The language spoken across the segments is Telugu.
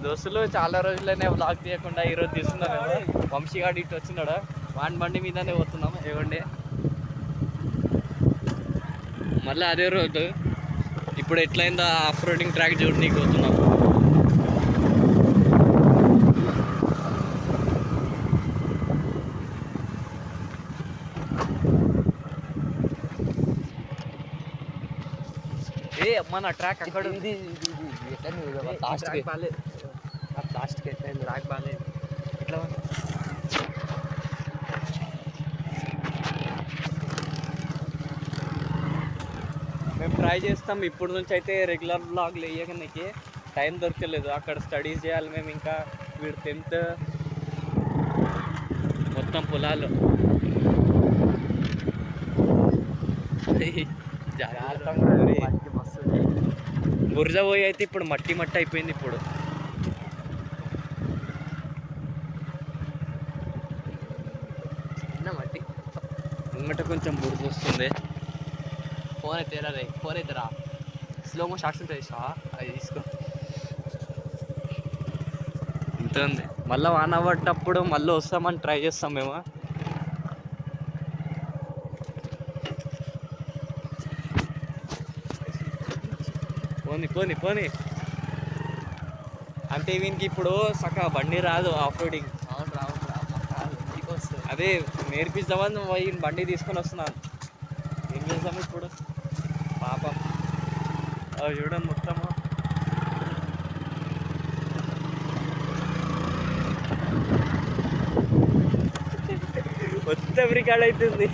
దోస్తులు చాలా రోజులనే వ్లాగ్ తీయకుండా ఈరోజు తీస్తున్నాం మేము. వంశీగాడు ఇటు వచ్చినాడు, వాన్ బండి మీదనే పోతున్నాం. ఏమండి మళ్ళీ అదే రోజు ఇప్పుడు ఎట్లయిందో ఆఫ్ రోడింగ్ ట్రాక్ చూడనీకి పోతున్నాం. ఏ మన ట్రాక్ అక్కడ ఉంది. లాస్ట్కి బాగాలేదు, లాస్ట్కి ఎట్లయింది ట్రాక్ బాగాలేదు. ఎట్లా మేము ట్రై చేస్తాం. ఇప్పుడు నుంచి అయితే రెగ్యులర్ బ్లాగ్లు వేయడానికి టైం దొరకలేదు. అక్కడ స్టడీస్ చేయాలి మేము. ఇంకా వీడు 10th, మొత్తం పొలాలు. బురద పోయి అయితే ఇప్పుడు మట్టి మట్టి అయిపోయింది. ఇప్పుడు మట్టి ముంగట కొంచెం బురద వస్తుంది. ఫోన్ అయితే రే, ఫోన్ అయితే రా, స్లోమో షార్ట్స్ ఉంటుంది అది తీసుకో. ఇంత ఉంది. మళ్ళీ వాన పడ్డప్పుడు మళ్ళీ వస్తామని ట్రై చేస్తాం మేము. పోనీ పోనీ పోనీ అంటే వీనికి ఇప్పుడు సక్క బండి రాదు ఆఫ్ రోడింగ్. అవును రావు, అదే నేర్పిస్తామని ఈయన బండి తీసుకొని వస్తున్నాను. ఏం చేద్దాం ఇప్పుడు పాపం. అవి చూడండి మొత్తము మొత్తం రికార్డ్ అవుతుంది.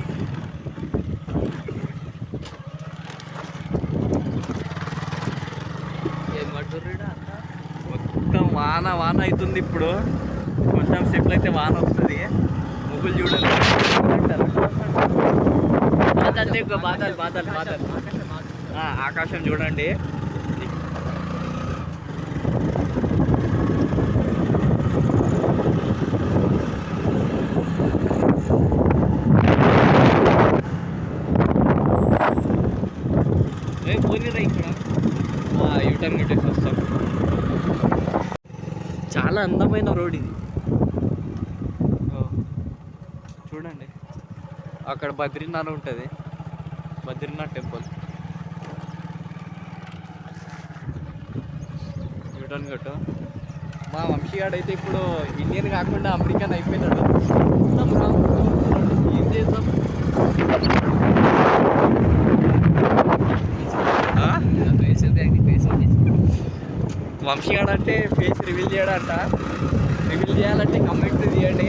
మొత్తం వాన వాన అవుతుంది. ఇప్పుడు కొంచెం సేపులు అయితే వాన వస్తుంది. ముగ్గులు చూడండి, బాధలు బాధలు బాధలు. ఆకాశం చూడండి. పోనీరా ఇక్కడ యూటర్న్ కొట్టేసి వస్తాం. చాలా అందమైన రోడ్ ఇది. చూడండి అక్కడ బద్రీనాథ్ ఉంటుంది, బద్రీనాథ్ టెంపుల్. యూటర్న్ కొట్టు. మా వంశీగాడు అయితే ఇప్పుడు ఇండియన్ కాకుండా అమెరికన్ అయిపోయినాడు. ఏం చేద్దాం, వంశీగాడు అంటే ఫేస్ రివీల్ చేయడంట. రివీల్ చేయాలంటే కమెంట్ చేయండి.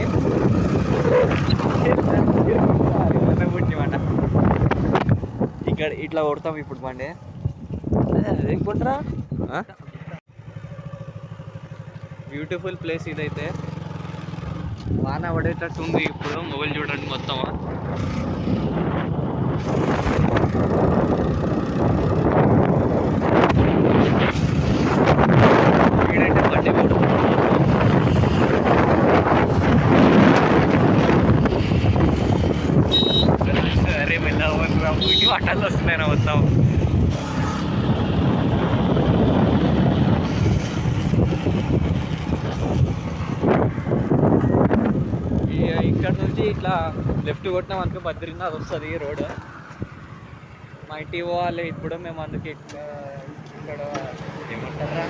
పుట్టినమాట ఇక్కడ ఇట్లా కొడతాం ఇప్పుడు బండి. కొట్టరా, బ్యూటిఫుల్ ప్లేస్ ఇదైతే. వాన పడేటట్టు ఉంది ఇప్పుడు. మొబైల్ చూడండి మొత్తం. వీడైతే బండి అరే మెల్లవరా, ఊటి వాటర్లు వస్తున్నాయి మొత్తం. ఇక్కడ నుంచి ఇట్లా లెఫ్ట్ కొట్టినాం అనుకో బద్రీనాథ్ వస్తుంది రోడ్. మా ఇంటికి పోవాలి ఇప్పుడు మేము. అందుకే ఇక్కడ ఏమంటారా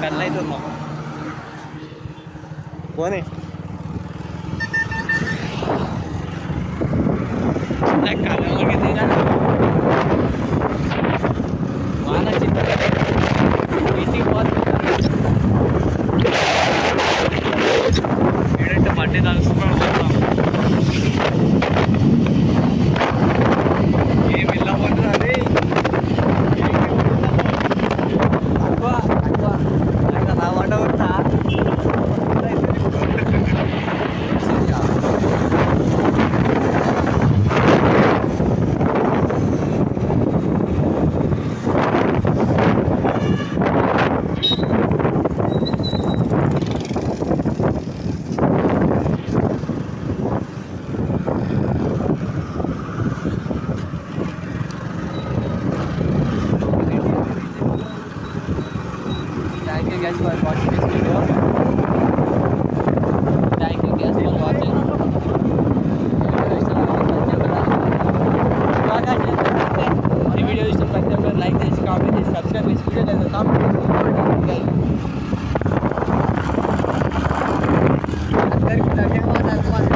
కళ్ళు అయితే ఉన్నాం. పోనీ వాన చిన్న ఇంటికి పోతుంది. ఏంటంటే బండి తలుస్తున్నాడు మొత్తం. ఏం వెళ్ళబోతున్నా అదే ఎక్కువ ఎక్కువ నా వంట కొట్టా. you guys for watching this video. Thank you guys for watching. ఈ వీడియో ఇష్టం ప్రతి ఒక్కరు లైక్ చేసి కామెంట్ చేసి సబ్స్క్రైబ్ చేసి వీడియో లేదా కామెంట్ చేసి అందరికీ ధన్యవాదాలు.